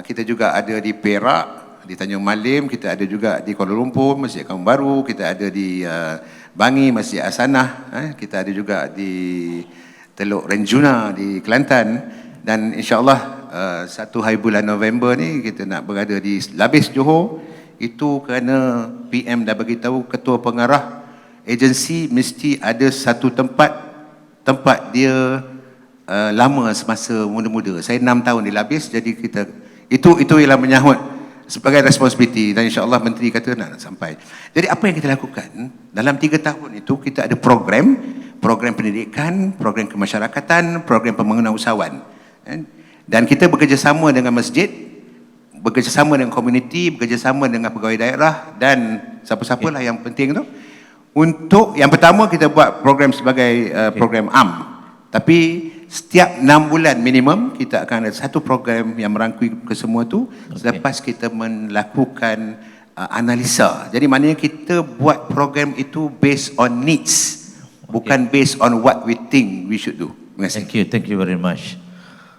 kita juga ada di Perak, di Tanjung Malim, kita ada juga di Kuala Lumpur, Masjid Kampung Baru, kita ada di Bangi, Masjid Asanah, kita ada juga di Teluk Renjuna di Kelantan, dan insya-Allah 1 hari bulan November ni kita nak berada di Labis Johor. Itu kerana PM dah bagi tahu ketua pengarah agensi mesti ada satu tempat dia lama semasa muda-muda. Saya 6 tahun di Labis, jadi kita itu ialah menyahut sebagai responsibility dan insya-Allah menteri kata nak sampai. Jadi apa yang kita lakukan dalam 3 tahun itu, kita ada program pendidikan, program kemasyarakatan, program pembangunan usahawan. Dan kita bekerjasama dengan masjid, bekerjasama dengan komuniti, bekerjasama dengan pegawai daerah dan siapa-siapalah yang penting tu. Untuk yang pertama kita buat program sebagai program AM. Tapi setiap 6 bulan minimum kita akan ada satu program yang merangkui ke semua tu. Selepas kita melakukan analisa. Jadi maknanya kita buat program itu based on needs, bukan based on what we think we should do. Terima kasih. Thank you very much.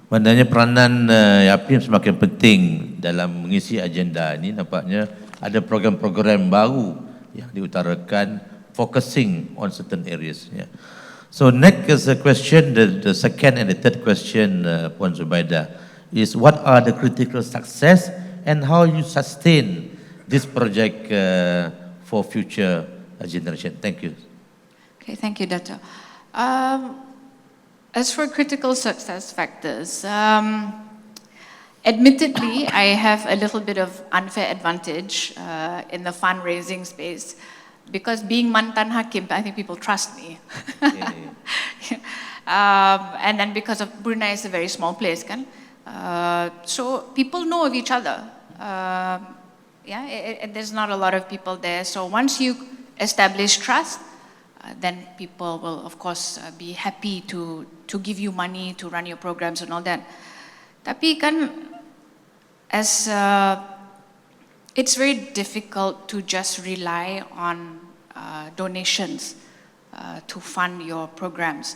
Maknanya peranan Yapim semakin penting dalam mengisi agenda ini. Nampaknya ada program-program baru yang diutarakan focusing on certain areas. Yeah. So next is a question, the second and the third question, Puan Zubaida, is what are the critical success and how you sustain this project for future generation? Thank you. Okay, thank you, Dato'. As for critical success factors, admittedly, I have a little bit of unfair advantage in the fundraising space because being mantan hakim, I think people trust me. And then because of Brunei is a very small place, kan? So people know of each other. There's not a lot of people there. So once you establish trust, then people will, of course, be happy to give you money to run your programs and all that. Tapi kan, it's very difficult to just rely on donations to fund your programs.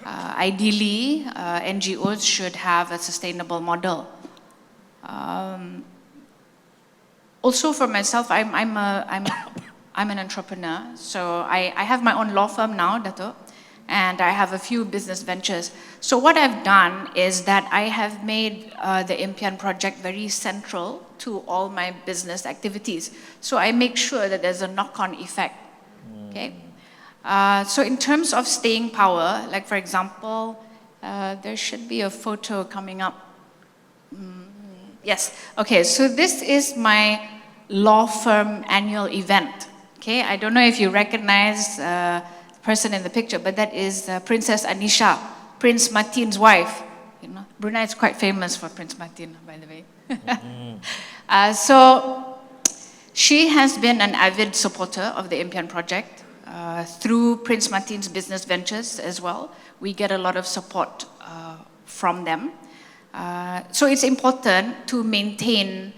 Ideally, NGOs should have a sustainable model. Also, for myself, I'm an entrepreneur, so I have my own law firm now, Dato', and I have a few business ventures. So what I've done is that I have made the Impian project very central to all my business activities. So I make sure that there's a knock-on effect, okay? So in terms of staying power, like for example, there should be a photo coming up. Yes, okay, so this is my law firm annual event. Okay, I don't know if you recognize the person in the picture, but that is Princess Anisha, Prince Martin's wife. You know, Brunei is quite famous for Prince Martin, by the way. So she has been an avid supporter of the Impian project through Prince Martin's business ventures as well. We get a lot of support from them. So it's important to maintain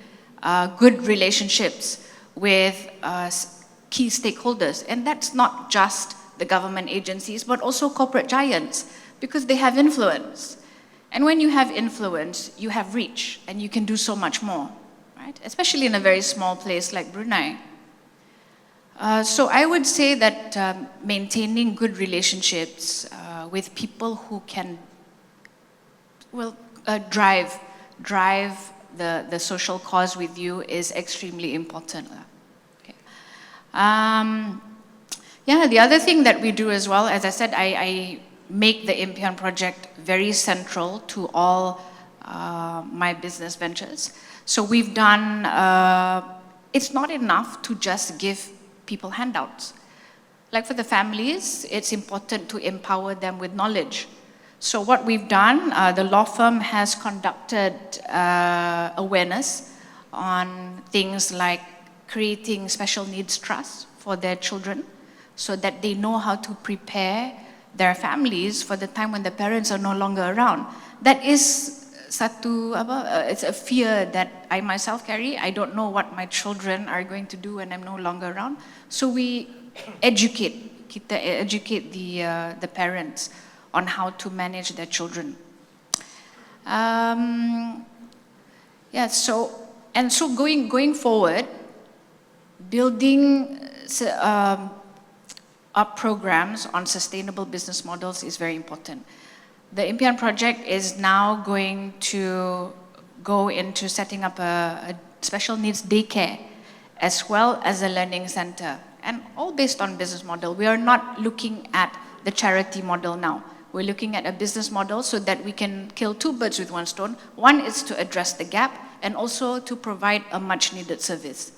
good relationships with key stakeholders, and that's not just the government agencies, but also corporate giants, because they have influence. And when you have influence, you have reach, and you can do so much more, right? Especially in a very small place like Brunei. So I would say that maintaining good relationships with people who can, drive the social cause with you is extremely important. The other thing that we do as well, as I said, I make the Impian project very central to all my business ventures. So we've done, it's not enough to just give people handouts. Like for the families, it's important to empower them with knowledge. So what we've done, the law firm has conducted awareness on things like creating special needs trusts for their children so that they know how to prepare their families for the time when the parents are no longer around. That is it's a fear that I myself carry. I don't know what my children are going to do when I'm no longer around. So we educate the parents on how to manage their children. So going forward, building up programs on sustainable business models is very important. The Impian project is now going to go into setting up a special needs daycare as well as a learning center, and all based on business model. We are not looking at the charity model now. We're looking at a business model so that we can kill two birds with one stone. One is to address the gap and also to provide a much needed service.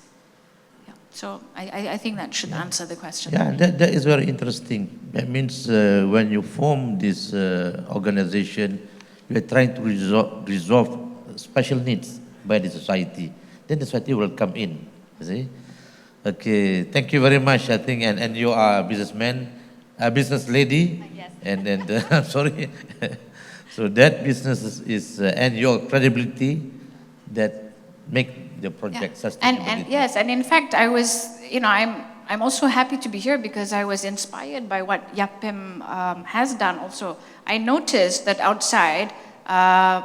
So I think that should answer the question. Yeah, that is very interesting. That means when you form this organization, you are trying to resolve special needs by the society. Then the society will come in. You see? Okay, thank you very much. I think, and you are a businessman, a business lady, yes. and I'm sorry. So that business is and your credibility that make the project sustainable. And yes, and in fact, I was, I'm also happy to be here because I was inspired by what Yapim has done also. I noticed that outside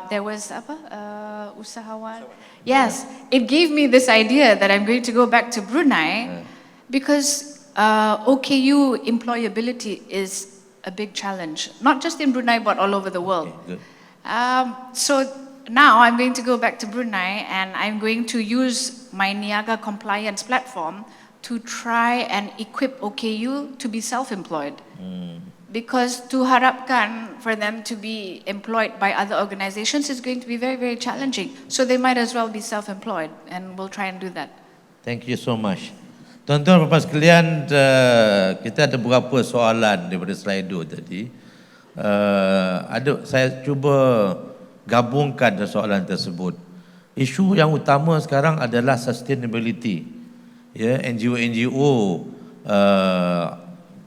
there was usahawan. Yes, it gave me this idea that I'm going to go back to Brunei because OKU employability is a big challenge, not just in Brunei but all over the world. Okay, good. So now I'm going to go back to Brunei and I'm going to use my Niaga compliance platform to try and equip OKU to be self-employed. Because to harapkan for them to be employed by other organizations is going to be very, very challenging. So they might as well be self-employed, and we'll try and do that. Thank you so much. Tuan-tuan dan puan sekalian, kita ada beberapa soalan daripada Slido tadi. Saya cuba gabungkan soalan tersebut. Isu yang utama sekarang adalah sustainability. Ya, NGO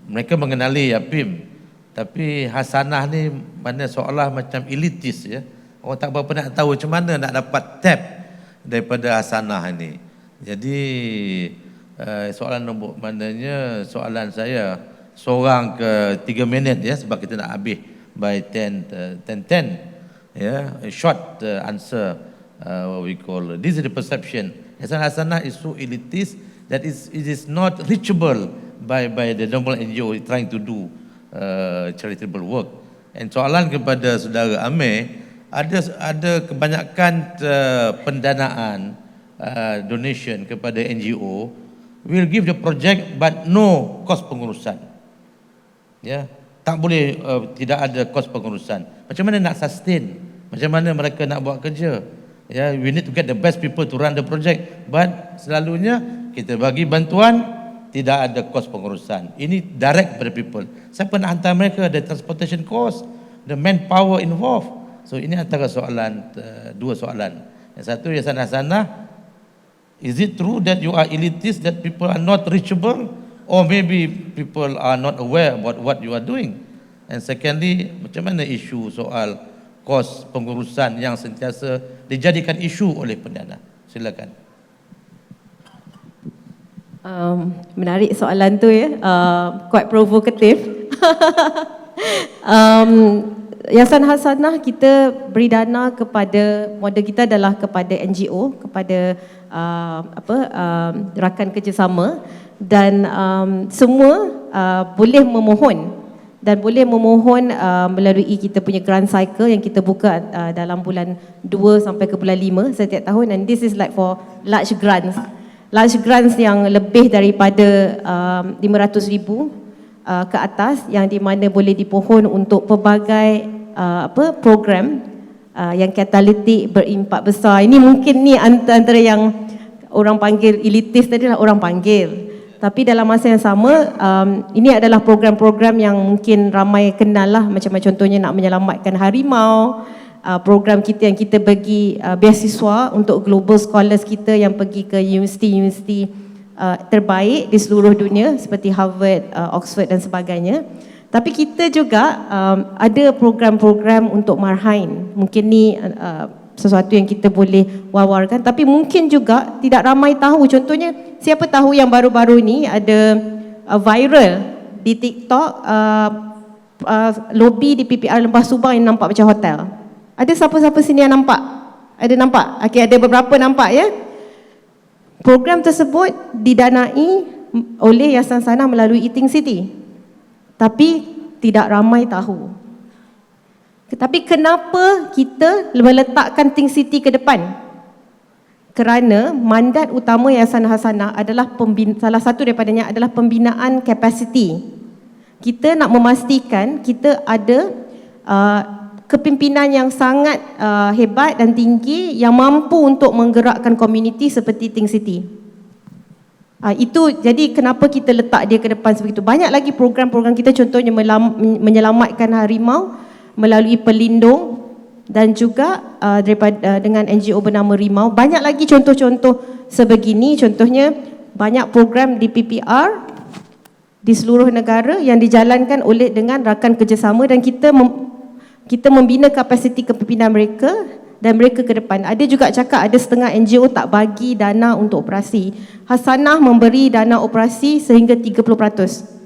mereka mengenali APIM, tapi hasanah ni mana seolah macam elitis, ya. Orang tak berapa nak tahu macam mana nak dapat tap daripada hasanah ni. Jadi soalan nombor maknanya soalan saya seorang ke 3 minit, ya, sebab kita nak habis by 10, ya. A short answer, what we call, this is the perception. Hasanah is so elitist that it is not reachable by the normal NGO trying to do charitable work. And soalan kepada saudara Amir, ada kebanyakan pendanaan donation kepada NGO will give the project but no cost pengurusan. Ya, tak boleh tidak ada kos pengurusan. Macam mana nak sustain? Macam mana mereka nak buat kerja? Ya, we need to get the best people to run the project, but selalunya kita bagi bantuan tidak ada kos pengurusan. Ini direct pada people. Siapa nak hantar mereka? The transportation cost, the manpower involved. So ini antara soalan, dua soalan. Yang satu, Yayasan Hasanah, is it true that you are elitist, that people are not reachable, or maybe people are not aware about what you are doing? And secondly, macam mana isu soal kos pengurusan yang sentiasa dijadikan isu oleh pendana? Silakan. Menarik soalan tu, ya. Quite provocative. Yayasan Hasanah kita beri dana kepada, model kita adalah kepada NGO, kepada rakan kerjasama, dan semua boleh memohon melalui kita punya grant cycle yang kita buka dalam bulan 2 sampai ke bulan 5 setiap tahun, and this is like for large grants yang lebih daripada 500,000 ke atas, yang di mana boleh dipohon untuk pelbagai program yang katalitik berimpak besar. Ini mungkin ni antara yang orang panggil elitis tadi lah, orang panggil. Tapi dalam masa yang sama, ini adalah program-program yang mungkin ramai kenal lah, macam contohnya nak menyelamatkan harimau, program kita yang kita bagi beasiswa untuk global scholars kita yang pergi ke universiti-universiti terbaik di seluruh dunia seperti Harvard, Oxford dan sebagainya. Tapi kita juga ada program-program untuk marhain. Mungkin ni sesuatu yang kita boleh wawarkan, tapi mungkin juga tidak ramai tahu. Contohnya, siapa tahu yang baru-baru ni ada viral di TikTok, lobi di PPR Lembah Subang yang nampak macam hotel. Ada siapa-siapa sini yang nampak? Ada nampak? Okey, ada beberapa nampak, ya. Program tersebut didanai oleh Yayasan Hasanah melalui Eating City, tapi tidak ramai tahu. Tapi kenapa kita meletakkan Think City ke depan? Kerana mandat utama Yayasan Hasanah adalah salah satu daripadanya adalah pembinaan kapasiti. Kita nak memastikan kita ada kepimpinan yang sangat hebat dan tinggi yang mampu untuk menggerakkan komuniti seperti Think City. Itu jadi kenapa kita letak dia ke depan sebegitu. Banyak lagi program-program kita, contohnya menyelamatkan harimau melalui pelindung, dan juga dengan NGO bernama Rimau. Banyak lagi contoh-contoh sebegini. Contohnya banyak program di PPR di seluruh negara yang dijalankan oleh dengan rakan kerjasama, dan kita membina kapasiti kepimpinan mereka dan mereka ke depan. Ada juga cakap ada setengah NGO tak bagi dana untuk operasi. Hasanah memberi dana operasi sehingga 30%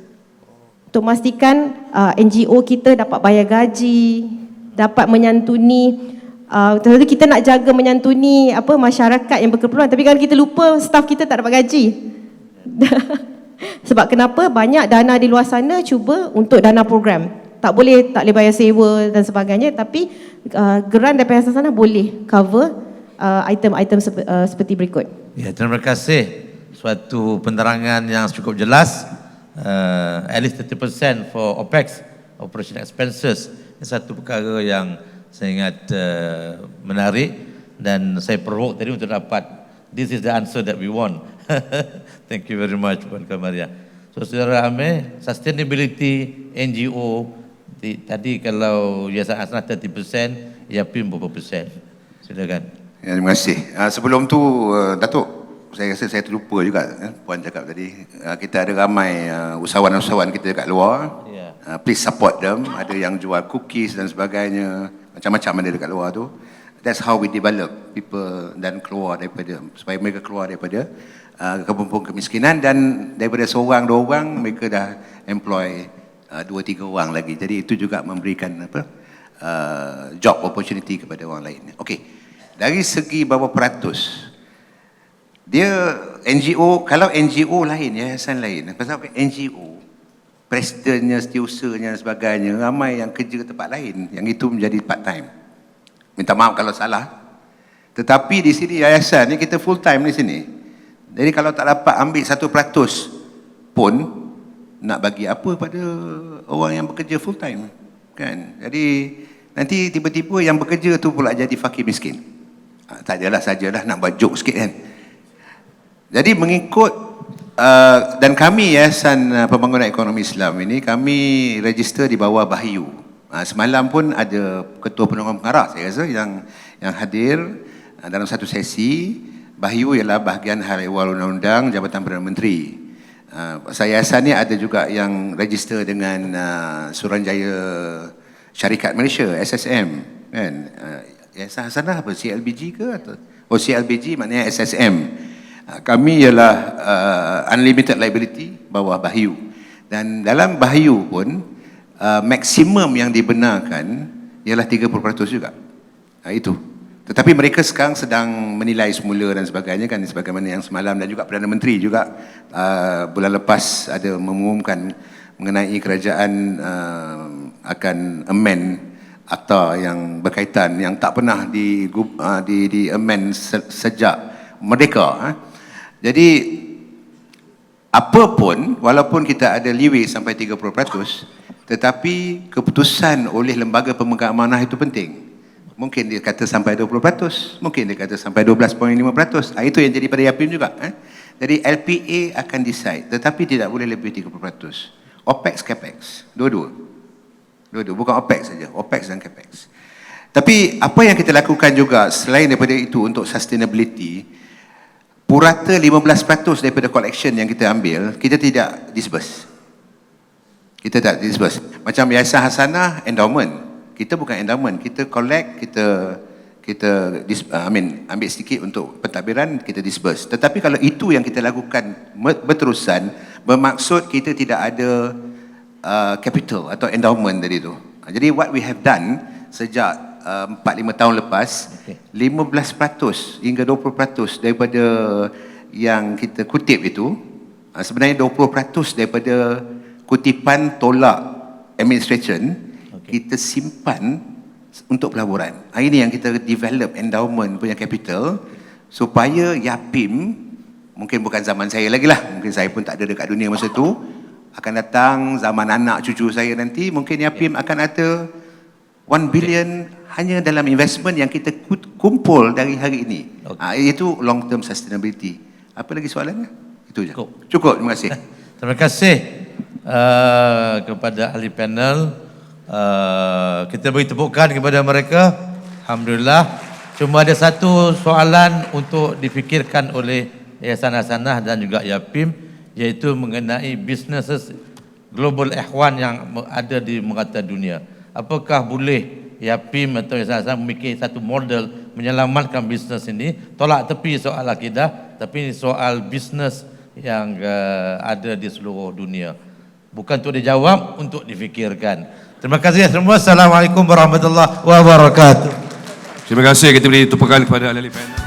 untuk memastikan NGO kita dapat bayar gaji, dapat menyantuni. Tentu kita nak jaga menyantuni masyarakat yang berkeperluan, tapi kalau kita lupa staff kita tak dapat gaji. Sebab kenapa banyak dana di luar sana cuba untuk dana program. Tak boleh bayar sewa dan sebagainya, tapi geran daripada yayasan sana boleh cover item-item seperti berikut. Ya, terima kasih. Suatu penerangan yang cukup jelas. At least 30% for OPEX, operation expenses. Ini satu perkara yang sangat menarik dan saya provoke tadi untuk dapat this is the answer that we want. Thank you very much Puan Kamaria. So Saudara Amir, sustainability NGO tadi kalau Yayasan Hasanah 30%, YAPIM berapa persen? Silakan. Ya, terima kasih. Sebelum tu Datuk, saya rasa saya terlupa juga Puan cakap tadi. Kita ada ramai usahawan-usahawan kita dekat luar. Please support them. Ada yang jual cookies dan sebagainya. Macam-macam ada dekat luar tu. That's how we develop people dan keluar daripada, supaya mereka keluar daripada kepompong kemiskinan, dan daripada seorang dua orang mereka dah employ 2-3 orang lagi. Jadi itu juga memberikan job opportunity kepada orang lain. Okey. Dari segi berapa peratus, dia NGO, kalau NGO lain, yayasan lain, pasal NGO, presidennya, setiausahanya dan sebagainya, ramai yang kerja ke tempat lain, yang itu menjadi part time. Minta maaf kalau salah. Tetapi di sini yayasan ni kita full time di sini. Jadi kalau tak dapat ambil 1% pun, nak bagi apa pada orang yang bekerja full time, kan? Jadi nanti tiba-tiba yang bekerja tu pula jadi fakir miskin. Tak adalah, sajalah nak buat joke sikit kan. Jadi mengikut dan kami Yayasan Pembangunan Ekonomi Islam ini, kami register di bawah Bahayu. Semalam pun ada Ketua Penolong Pengarah saya rasa yang hadir dalam satu sesi. Bahayu ialah bahagian hal ehwal undang-undang Jabatan Perdana Menteri. Yayasan ni ada juga yang register dengan Suruhanjaya Syarikat Malaysia, SSM, kan? Yayasan Hasanah apa, CLBG ke atau CLBG maknanya SSM. Kami ialah unlimited liability bawah Bahayu. Dan dalam Bahayu pun maksimum yang dibenarkan ialah 30% juga. Itu. Tetapi mereka sekarang sedang menilai semula dan sebagainya, kan, sebagaimana yang semalam, dan juga Perdana Menteri juga bulan lepas ada mengumumkan mengenai kerajaan akan amend akta yang berkaitan yang tak pernah di amend sejak merdeka. Jadi apapun, walaupun kita ada leeway sampai 30%, tetapi keputusan oleh lembaga pemegang amanah itu penting. Mungkin dia kata sampai 20%, mungkin dia kata sampai 12.5%. Itu yang jadi pada YAPIM juga. Jadi LPA akan decide, tetapi tidak boleh lebih 30%. OPEX, CAPEX, dua-dua. Bukan OPEX saja, OPEX dan CAPEX. Tapi apa yang kita lakukan juga selain daripada itu untuk sustainability, purata 15% daripada collection yang kita ambil, kita tidak disburse. Kita tak disburse. Macam Yayasan Hasanah endowment. Kita bukan endowment, kita collect, ambil sedikit untuk pentadbiran, kita disburse. Tetapi kalau itu yang kita lakukan berterusan, bermaksud kita tidak ada capital atau endowment tadi tu. Jadi what we have done sejak 4-5 tahun lepas, 15% hingga 20% daripada yang kita kutip itu, sebenarnya 20% daripada kutipan tolak administration, kita simpan untuk pelaburan. Ini yang kita develop endowment punya capital supaya YAPIM, mungkin bukan zaman saya lagi lah, mungkin saya pun tak ada dekat dunia masa tu, akan datang zaman anak cucu saya nanti, mungkin YAPIM akan ada 1 billion hanya dalam investment yang kita kumpul dari hari ini. Itu long term sustainability. Apa lagi soalannya? Itu je. Cukup, terima kasih. Terima kasih kepada ahli panel. Kita beri tepukan kepada mereka. Alhamdulillah. Cuma ada satu soalan untuk difikirkan oleh Yayasan Hasanah dan juga YAPIM, iaitu mengenai businesses global ikhwan yang ada di merata dunia. Apakah boleh YAPIM atau Yayasan Hasanah memikir satu model menyelamatkan bisnes ini? Tolak tepi soal akidah, tapi soal bisnes yang ada di seluruh dunia. Bukan untuk dijawab, untuk difikirkan. Terima kasih semua. Assalamualaikum warahmatullahi wabarakatuh. Terima kasih, kita beri tepukan kepada ahli panel.